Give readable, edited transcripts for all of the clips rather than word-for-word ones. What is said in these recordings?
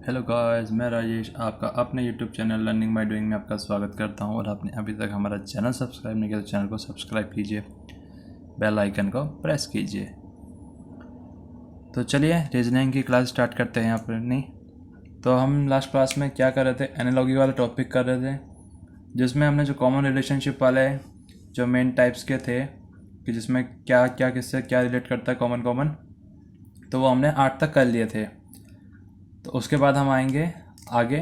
Hello guys, मैं राजेश आपका अपने YouTube channel learning by doing में आपका स्वागत करता हूं। और आपने अभी तक हमारा चैनल सब्सक्राइब नहीं किया तो चैनल को सब्सक्राइब कीजिए, बेल आइकन को प्रेस कीजिए। तो चलिए रीजनिंग की क्लास स्टार्ट करते हैं अपनी। तो हम लास्ट क्लास में क्या कर रहे थे, एनालॉजी वाला टॉपिक कर रहे थे, जिसमें हमने जो कॉमन रिलेशनशिप वाले जो मेन टाइप्स के थे कि जिसमें क्या क्या किससे क्या रिलेट करता है कॉमन, तो वो हमने 8 तक कर लिए थे। तो उसके बाद हम आएंगे आगे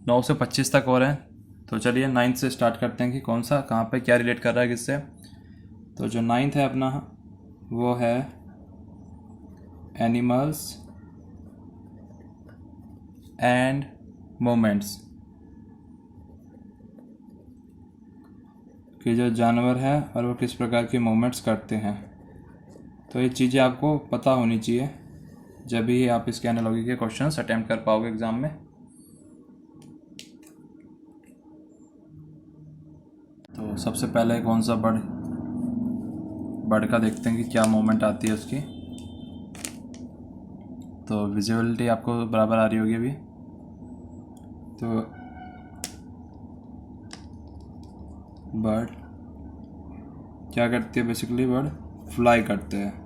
9 से 25 तक हो रहे हैं। तो चलिए 9th से स्टार्ट करते हैं कि कौन सा कहाँ पे क्या रिलेट कर रहा है किससे। तो जो 9th है अपना वो है एनिमल्स एंड मोमेंट्स, कि जो जानवर है और वो किस प्रकार के मोमेंट्स करते हैं। तो ये चीज़ें आपको पता होनी चाहिए, जब भी आप इसके एनालॉजी के क्वेश्चंस अटेम्प्ट कर पाओगे एग्ज़ाम में। तो सबसे पहले कौन सा बर्ड का देखते हैं कि क्या मूवमेंट आती है उसकी। तो विजिबिलिटी आपको बराबर आ रही होगी अभी। तो बर्ड क्या करती है, बेसिकली बर्ड फ्लाई करते हैं।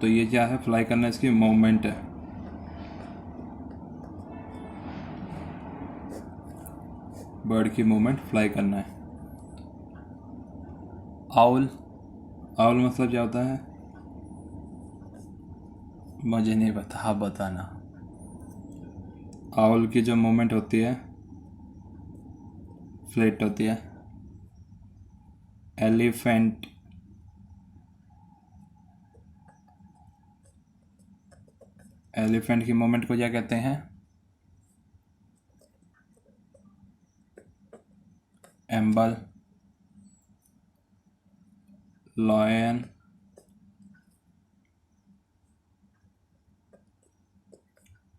तो ये क्या है, फ्लाई करना इसकी मूवमेंट है। बर्ड की मूवमेंट फ्लाई करना है। आउल मतलब क्या होता है, मुझे नहीं पता, आप बताना। आउल की जो मूवमेंट होती है फ्लैट होती है। एलिफेंट की मूवमेंट को क्या कहते हैं, एम्बल। लॉयन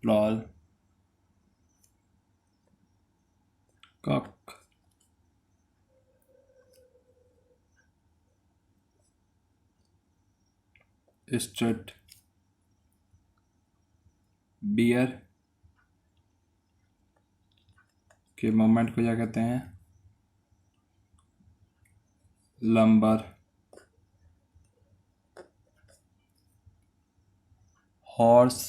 लॉल कॉक। स्ट्रेट बियर के मूवमेंट को क्या कहते हैं, lumber. Horse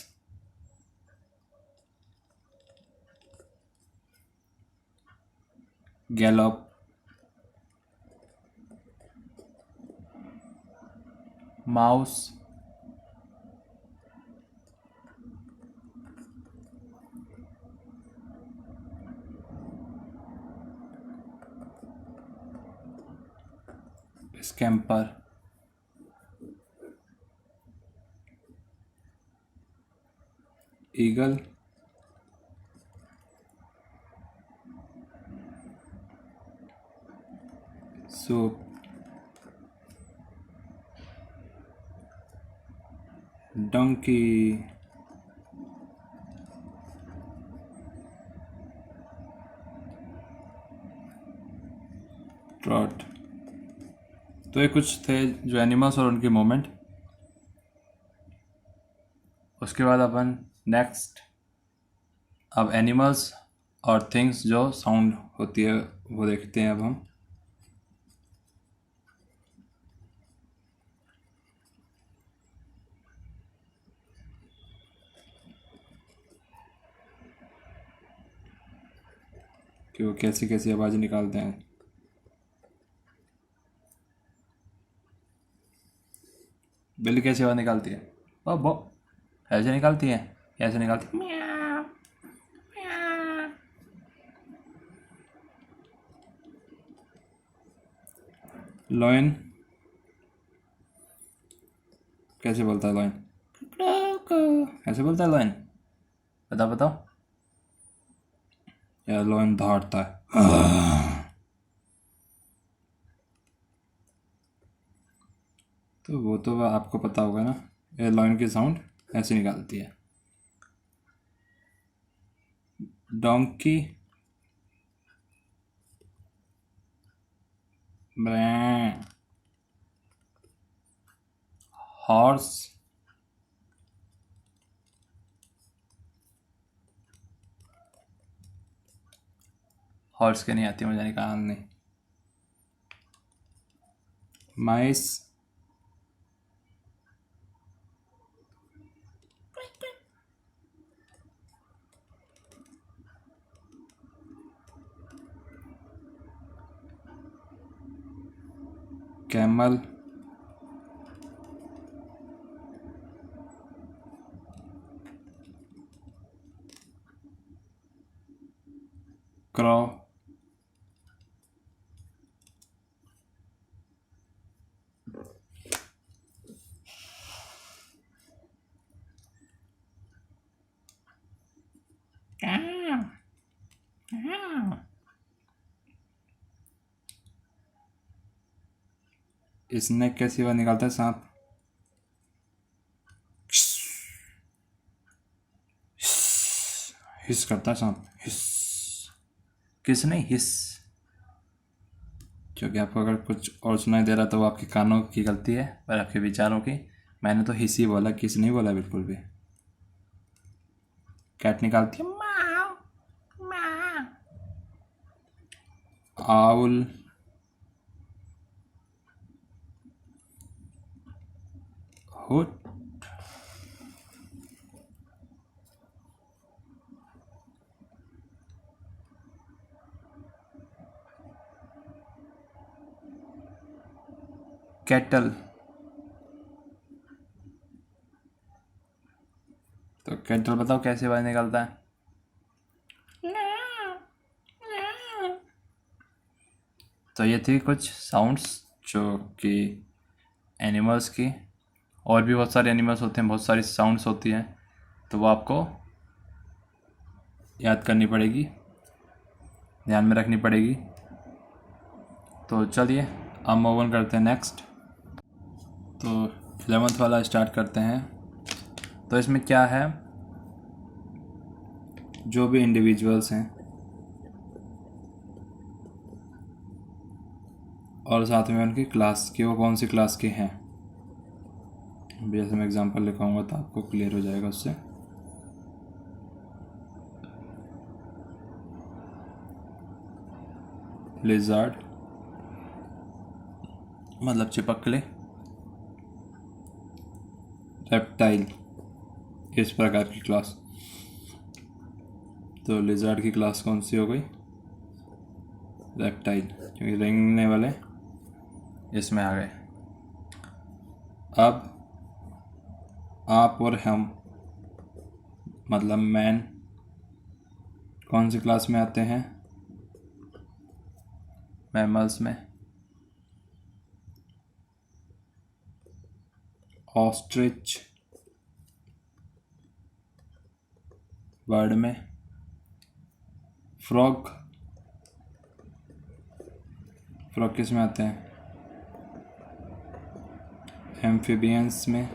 gallop. Mouse scamper. Eagle swoop. Donkey trot. तो ये कुछ थे जो एनिमल्स और उनकी मूवमेंट। उसके बाद अपन नेक्स्ट अब एनिमल्स और थिंग्स जो साउंड होती है वो देखते हैं अब हम। कि वो कैसी कैसी आवाज़ निकालते हैं। बिल्ली कैसी आवाज़ निकालती है, वो बो ऐसे निकालती है, कैसे निकालती है, म्याऊ, म्याऊ। लॉयन कैसे बोलता है, लॉयन ऐसे बोलता है लॉयन, बताओ बताओ। या लॉयन दहाड़ता है। तो वो तो आपको पता होगा ना, ये लॉयन की साउंड ऐसे निकालती है। डोंकी ब्रैं। हॉर्स हॉर्स के नहीं आती, मुझे निकाल नहीं। माइस, कैमल, क्रॉ, स्नेक कैसी आवाज निकालता है? सांप, हिस करता है सांप, हिस। किस नहीं, हिस। क्योंकि आपको अगर कुछ और सुनाई दे रहा तो वो आपके कानों की गलती है और आपके विचारों की। मैंने तो हिस ही बोला, किस नहीं बोला बिल्कुल भी। कैट निकालती है माँ माँ। Owl, hoot, cattle. तो कैटल बताओ कैसे आवाज निकालता है? तो ये थी कुछ साउंड्स जो कि एनिमल्स की, और भी बहुत सारे एनिमल्स होते हैं, बहुत सारी साउंड्स होती हैं, तो वो आपको याद करनी पड़ेगी, ध्यान में रखनी पड़ेगी। तो चलिए अब मूव ऑन करते हैं नेक्स्ट। तो 11th वाला स्टार्ट करते हैं। तो इसमें क्या है, जो भी इंडिविजुअल्स हैं और साथ में उनकी क्लास की, वो कौन सी क्लास के हैं। जैसे मैं एग्जांपल लिखाऊंगा तो आपको क्लियर हो जाएगा उससे। लिजार्ड मतलब चिपकले, रेप्टाइल इस प्रकार की क्लास। तो लिजार्ड की क्लास कौन सी हो गई? रेप्टाइल, क्योंकि रेंगने वाले इसमें आ गए। अब आप और हम मतलब मैन कौन सी क्लास में आते हैं? मैमल्स में। ऑस्ट्रिच बर्ड में। फ्रॉग, फ्रॉग किस में आते हैं? एम्फीबियंस में।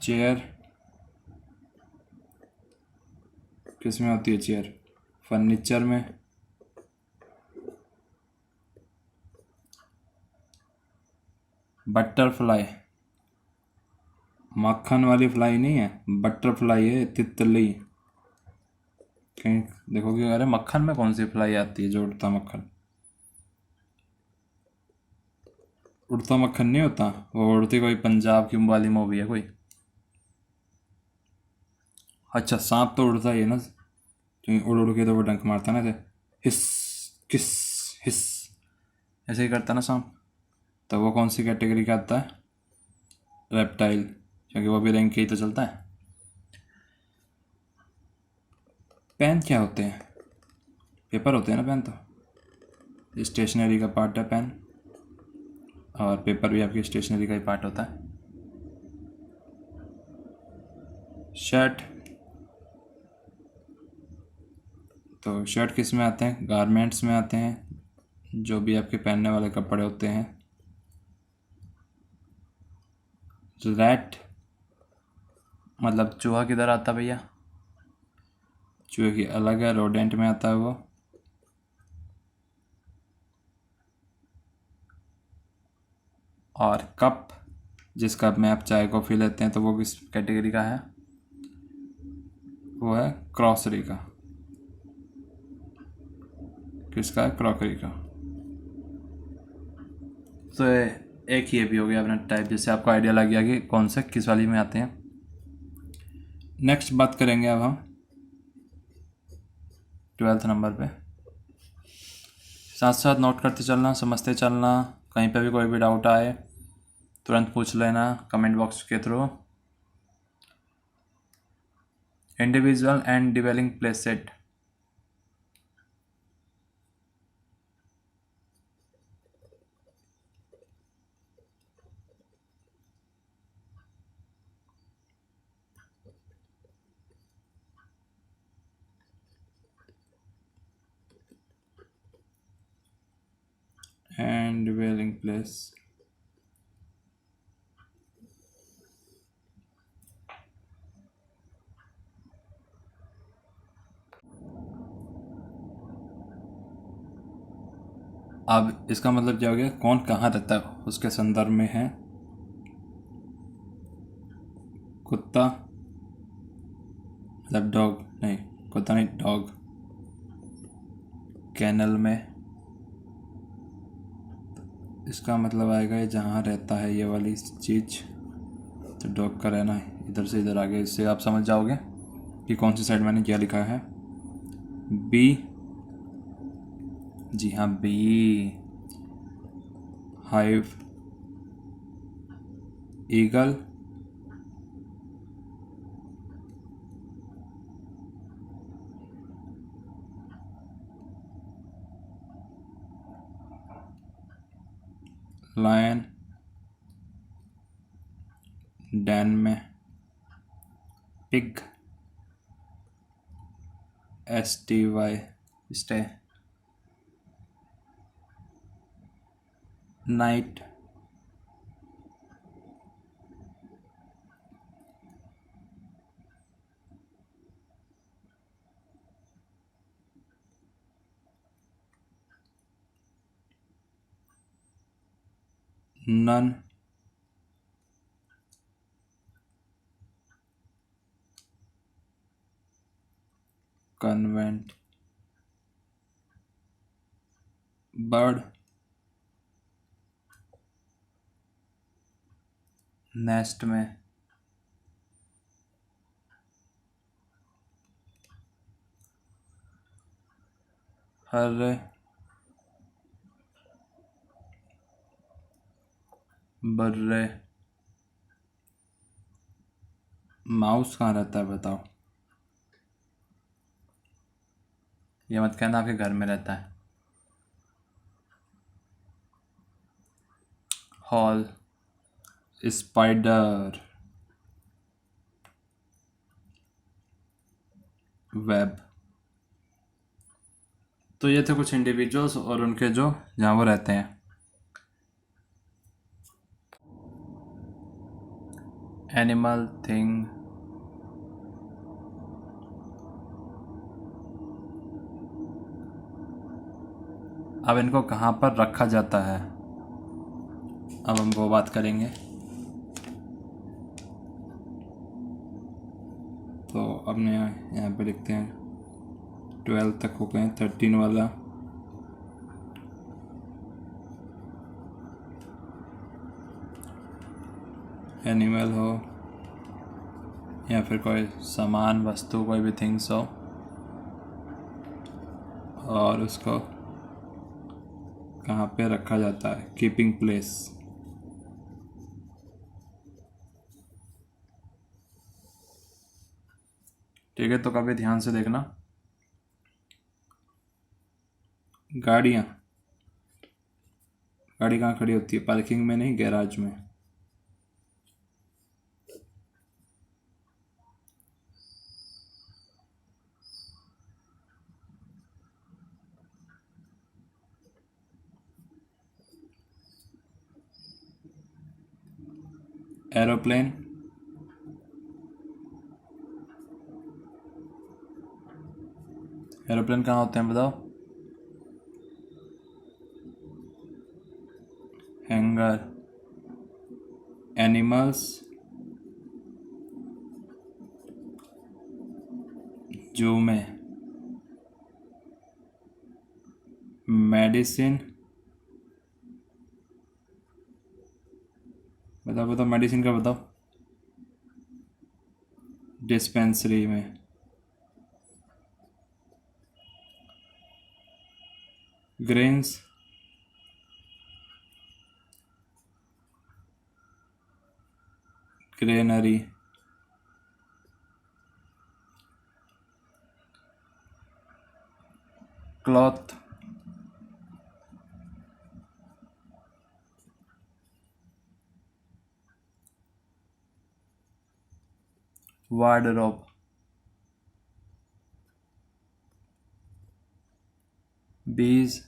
चेयर किस में होती है? चेयर फर्नीचर में। बटरफ्लाई, मक्खन वाली फ्लाई नहीं है, बटरफ्लाई है, तितली। कहीं देखोगे, अरे मक्खन में कौन सी फ्लाई आती है जो उड़ता मक्खन? उड़ता मक्खन नहीं होता, वो उड़ती कोई पंजाब की वाली मूवी है कोई। अच्छा, सांप तो उड़ता ही है ना, क्योंकि उड़ उड़ के तो वो डंक मारता ना, ऐसे हिस किस हिस ऐसे ही करता ना सांप। तो वो कौन सी कैटेगरी का आता है? रेप्टाइल, क्योंकि वो भी रैंक के ही तो चलता है। पेन क्या होते हैं? पेपर होते हैं ना पेन, तो स्टेशनरी का पार्ट है पेन, और पेपर भी आपकी स्टेशनरी का ही पार्ट होता है। शर्ट, तो शर्ट किस में आते हैं? गारमेंट्स में आते हैं, जो भी आपके पहनने वाले कपड़े होते हैं। रैट मतलब चूहा किधर आता है भैया? चूहे की अलग है, रोडेंट में आता है वो। और कप, जिस कप में आप चाय कॉफ़ी लेते हैं, तो वो किस कैटेगरी का है? वो है क्रॉसरी का। किसका है? क्रॉकरी का। तो एक ये भी हो गया अपना टाइप, जैसे आपको आइडिया लग गया कि कौन से किस वाली में आते हैं। नेक्स्ट बात करेंगे अब हम 12th नंबर पे। साथ साथ नोट करते चलना, समझते चलना, कहीं पे भी कोई भी डाउट आए तुरंत पूछ लेना कमेंट बॉक्स के through. Individual and dwelling place set. and dwelling place। अब इसका मतलब क्या हो गया? कौन कहाँ रहता है उसके संदर्भ में है। कुत्ता, मतलब डॉग नहीं, कुत्ता नहीं, डॉग। कैनल में, इसका मतलब आएगा ये जहाँ रहता है ये वाली चीज़। तो डॉग का रहना इधर से इधर आगे, इससे आप समझ जाओगे कि कौन सी साइड मैंने क्या लिखा है। बी, जी हाँ bee. Hive, eagle, lion, den में, pig, STY sty, knight, nun, convent, bird, nest में, हर्रे, बर्रे। माउस कहाँ रहता है बताओ? ये मत कहना आपके घर में रहता है। Hall, spider, web. तो ये थे कुछ इंडिविजुअल्स और उनके जो जहाँ वो रहते हैं। एनिमल, थिंग, अब इनको कहाँ पर रखा जाता है, अब हम वो बात करेंगे। तो अब यहाँ पे लिखते हैं 12 तक हो गए, 13 वाला एनिमल हो या फिर कोई सामान, वस्तु, कोई भी थिंग्स हो, और उसको कहाँ पे रखा जाता है, कीपिंग प्लेस। ठीक है, तो कभी ध्यान से देखना। गाड़ियाँ, गाड़ी कहाँ खड़ी होती है? पार्किंग में नहीं, गैराज में। एरोप्लेन, एरोप्लेन कहाँ होते हैं बताओ? हैंगर। एनिमल्स, जू में। मेडिसिन, बताओ बताओ, मेडिसिन का बताओ। डिस्पेंसरी में। Grains, granary. Cloth, wardrobe. बीज,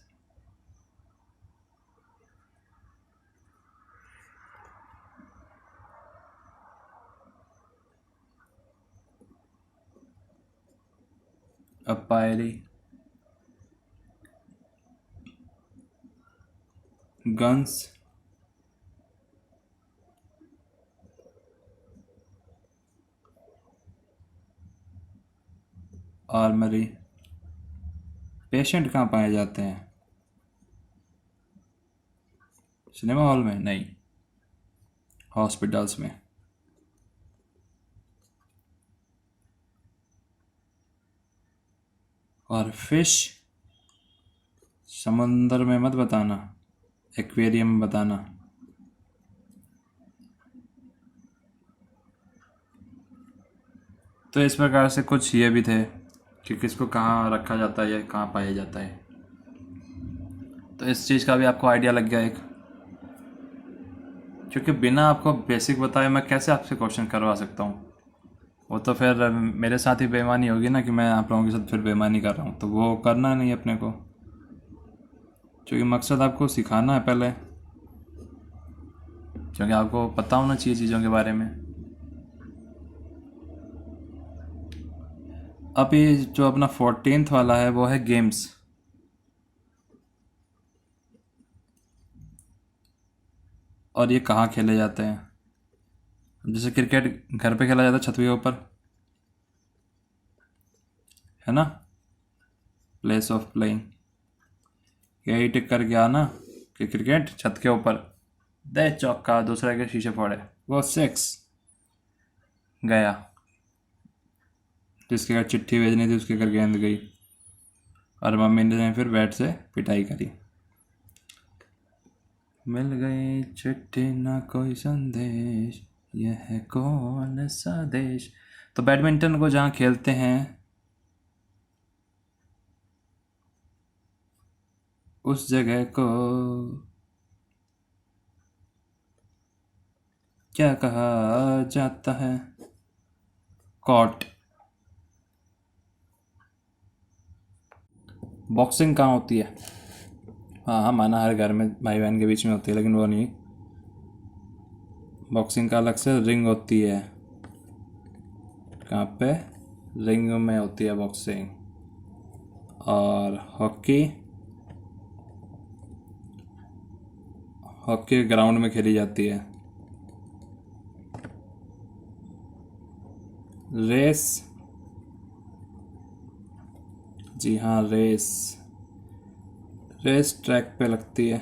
अपायरी। Guns, armoury. पेशेंट कहाँ पाए जाते हैं? सिनेमा हॉल में नहीं, हॉस्पिटल्स में। और फिश, समुंदर में मत बताना, एक्वेरियम में बताना। तो इस प्रकार से कुछ ये भी थे कि किसको कहाँ रखा जाता है या कहाँ पाया जाता है। तो इस चीज़ का भी आपको आइडिया लग गया एक, क्योंकि बिना आपको बेसिक बताए मैं कैसे आपसे क्वेश्चन करवा सकता हूँ। वो तो फिर मेरे साथ ही बेईमानी होगी ना, कि मैं आप लोगों के साथ फिर बेईमानी कर रहा हूँ, तो वो करना नहीं अपने को, क्योंकि मकसद आपको सिखाना है पहले, क्योंकि आपको पता होना चाहिए चीज़ों के बारे में। अब ये जो अपना 14th वाला है वो है गेम्स। और ये कहाँ खेले जाते हैं? जैसे क्रिकेट घर पे खेला जाता है, छत के ऊपर, है ना, प्लेस ऑफ प्लेइंग। यही टिक कर गया ना कि क्रिकेट छत के ऊपर, दे चौका, दूसरे के शीशे फोड़े, वो 6 गया। जिसके घर चिट्ठी भेजनी थी उसके घर गेंद गई, और मम्मी ने फिर बैट से पिटाई करी। मिल गई चिट्ठी ना कोई संदेश, यह है कौन सा देश। तो बैडमिंटन को जहाँ खेलते हैं उस जगह को क्या कहा जाता है? कॉर्ट। बॉक्सिंग कहाँ होती है? हाँ हाँ, माना हर घर में भाई बहन के बीच में होती है, लेकिन वो नहीं। बॉक्सिंग का अलग से रिंग होती है। कहाँ पे? रिंग में होती है बॉक्सिंग। और हॉकी, हॉकी ग्राउंड में खेली जाती है। रेस, जी हाँ, रेस, रेस ट्रैक पे लगती है।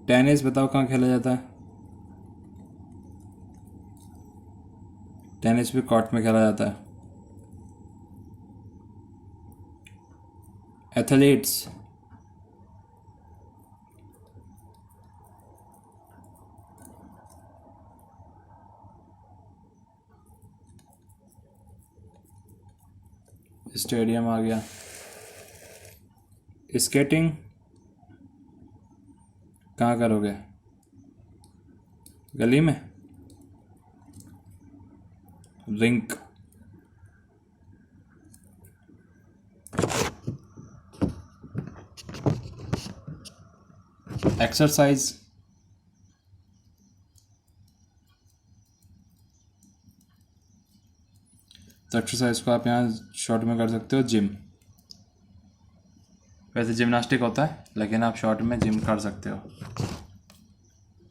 टेनिस बताओ कहाँ खेला जाता है? टेनिस भी कोर्ट में खेला जाता है। एथलीट्स, स्टेडियम आ गया। स्केटिंग कहाँ करोगे? गली में। रिंक। एक्सरसाइज, तो एक्सरसाइज को आप यहाँ शॉर्ट में कर सकते हो जिम। वैसे जिम्नास्टिक होता है, लेकिन आप शॉर्ट में जिम कर सकते हो।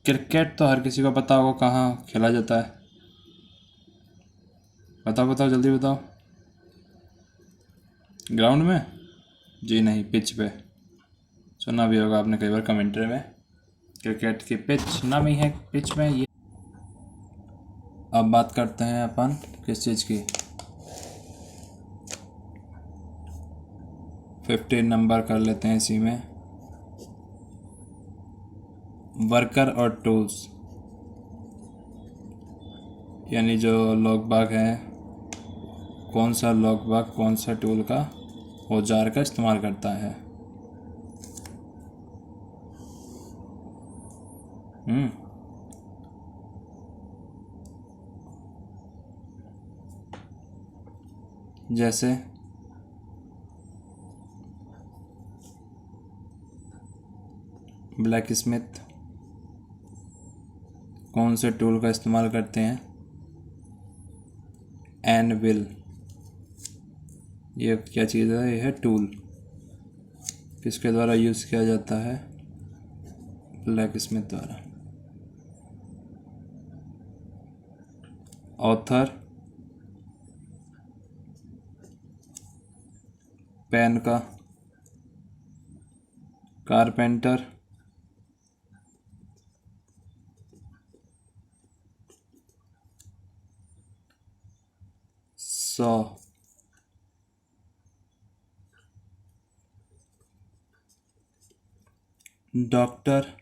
क्रिकेट तो हर किसी को पता होगा कहाँ खेला जाता है। बताओ बताओ, जल्दी बताओ। ग्राउंड में। जी नहीं, पिच पे सुना भी होगा आपने कई बार कमेंट्री में, क्रिकेट की पिच नामी है पिच में ये। अब बात करते हैं अपन किस चीज़ की, 15 नंबर कर लेते हैं इसी में, वर्कर और टूल्स, यानी जो लोग बाग हैं, कौन सा लोग बाग कौन सा टूल का औजार का इस्तेमाल करता है। जैसे ब्लैक स्मिथ कौन से टूल का इस्तेमाल करते हैं, एनविल, ये क्या चीज़ है, यह है टूल, किसके द्वारा यूज़ किया जाता है, ब्लैक स्मिथ द्वारा। ऑथर, पेन का, carpenter, saw, doctor,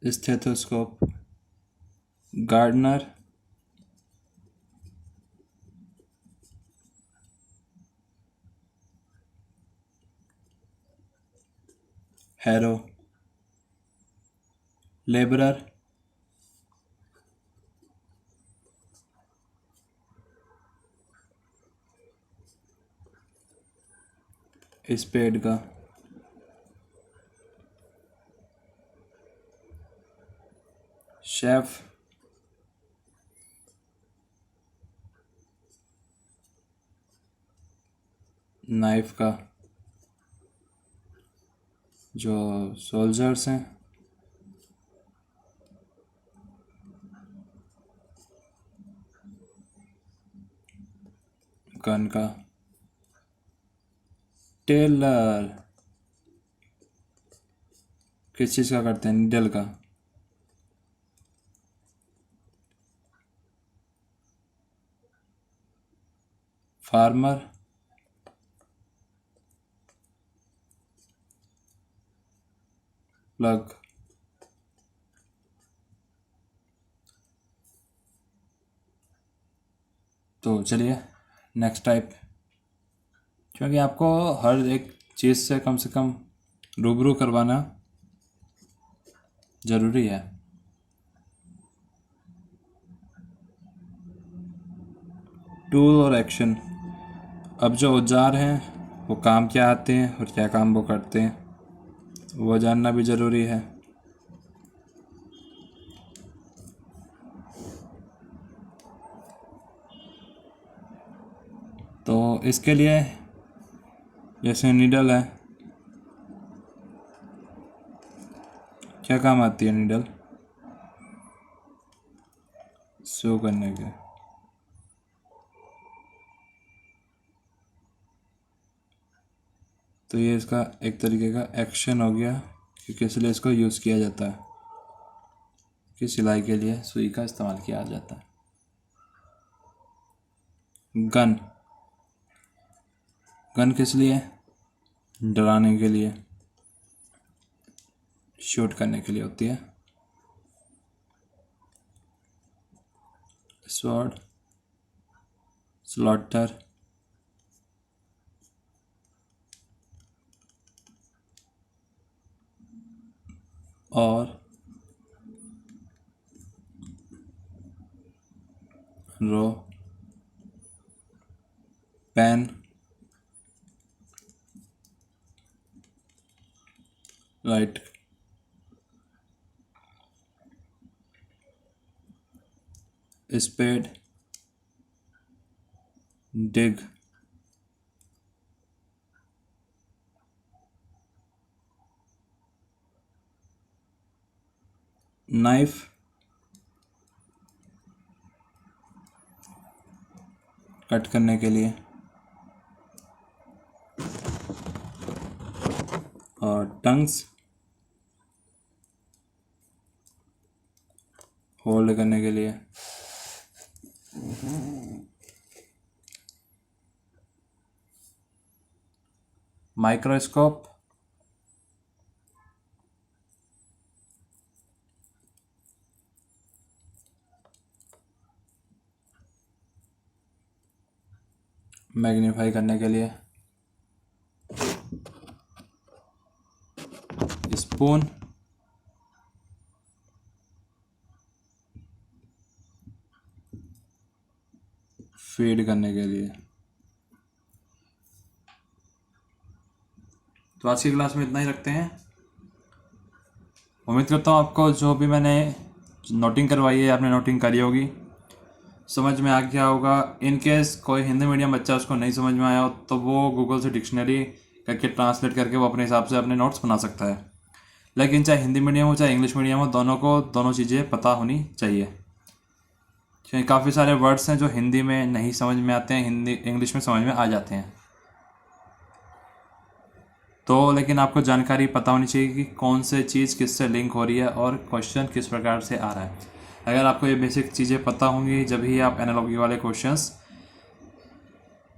stethoscope, gardener, harrow, labourer, spade का, शेफ, नाइफ का, जो सोल्जर्स हैं, गन का, टेलर किस चीज़ का करते हैं, नीडल का, फार्मर, प्लग। तो चलिए नेक्स्ट टाइप, क्योंकि आपको हर एक चीज़ से कम रूबरू करवाना ज़रूरी है। टूल और एक्शन, अब जो औजार हैं वो काम क्या आते हैं और क्या काम वो करते हैं वो जानना भी ज़रूरी है। तो इसके लिए जैसे नीडल है, क्या काम आती है नीडल, शो करने के, तो ये इसका एक तरीके का एक्शन हो गया, क्योंकि इसलिए इसको यूज़ किया जाता है कि सिलाई के लिए सुई का इस्तेमाल किया जाता है। गन, गन किस लिए, डराने के लिए, शूट करने के लिए होती है। स्वॉर्ड, स्लॉटर, और रो, पेन, राइट, स्पेड, डिग, नाइफ, कट करने के लिए और टंग्स होल्ड करने के लिए। माइक्रोस्कोप मैग्नीफाई करने के लिए। स्पून फीड करने के लिए। तो आज की क्लास में इतना ही रखते हैं। उम्मीद करता हूँ आपको जो भी मैंने नोटिंग करवाई है आपने नोटिंग करी होगी, समझ में आ गया होगा। इन केस कोई हिंदी मीडियम बच्चा उसको नहीं समझ में आया हो तो वो गूगल से डिक्शनरी करके ट्रांसलेट करके वो अपने हिसाब से अपने नोट्स बना सकता है। लेकिन चाहे हिंदी मीडियम हो चाहे इंग्लिश मीडियम हो, दोनों को दोनों चीज़ें पता होनी चाहिए, क्योंकि काफ़ी सारे वर्ड्स हैं जो हिंदी में नहीं समझ में आते हैं, हिंदी इंग्लिश में समझ में आ जाते हैं। तो लेकिन आपको जानकारी पता होनी चाहिए कि कौन से चीज़ किससे लिंक हो रही है और क्वेश्चन किस प्रकार से आ रहा है। अगर आपको ये बेसिक चीज़ें पता होंगी जब ही आप एनालॉजी वाले क्वेश्चंस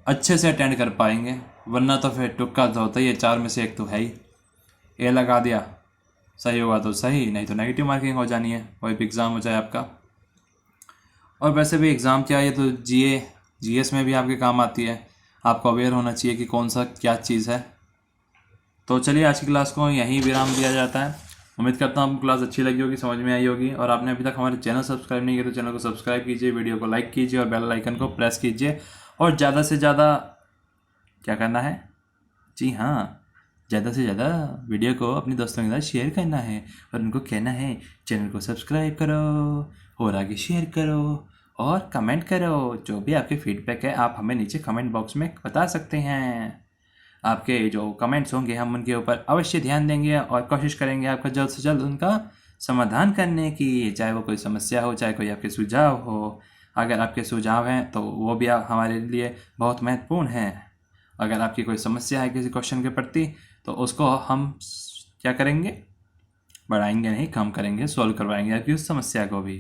अच्छे से अटेंड कर पाएंगे, वरना तो फिर तुक्का तो होता ही है, 4 में से 1 तो है ही। ए लगा दिया, सही होगा तो सही, नहीं तो नेगेटिव मार्किंग हो जानी है, कोई भी एग्ज़ाम हो जाए आपका। और वैसे भी एग्ज़ाम क्या है, ये तो जीएस में भी आपके काम आती है। आपको अवेयर होना चाहिए कि कौन सा क्या चीज़ है। तो चलिए आज की क्लास को यहीं विराम दिया जाता है। उम्मीद करता हूँ आपको क्लास अच्छी लगी होगी, समझ में आई होगी। और आपने अभी तक हमारे चैनल सब्सक्राइब नहीं किया तो चैनल को सब्सक्राइब कीजिए, वीडियो को लाइक कीजिए और बेल आइकन को प्रेस कीजिए। और ज़्यादा से ज़्यादा क्या करना है, जी हाँ, ज़्यादा से ज़्यादा वीडियो को अपने दोस्तों के साथ शेयर करना है और उनको कहना है चैनल को सब्सक्राइब करो और आगे शेयर करो और कमेंट करो। जो भी आपके फीडबैक है आप हमें नीचे कमेंट बॉक्स में बता सकते हैं। आपके जो कमेंट्स होंगे हम उनके ऊपर अवश्य ध्यान देंगे और कोशिश करेंगे आपका जल्द से जल्द उनका समाधान करने की, चाहे वो कोई समस्या हो चाहे कोई आपके सुझाव हो। अगर आपके सुझाव हैं तो वो भी हमारे लिए बहुत महत्वपूर्ण हैं। अगर आपकी कोई समस्या है किसी क्वेश्चन के प्रति तो उसको हम क्या करेंगे, बढ़ाएंगे नहीं, कम करेंगे, सॉल्व करवाएंगे आपकी उस समस्या को भी।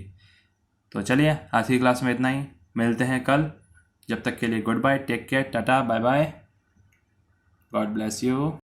तो चलिए आज की क्लास में इतना ही, मिलते हैं कल। जब तक के लिए गुड बाय, टेक केयर, टाटा, bye bye, God bless you.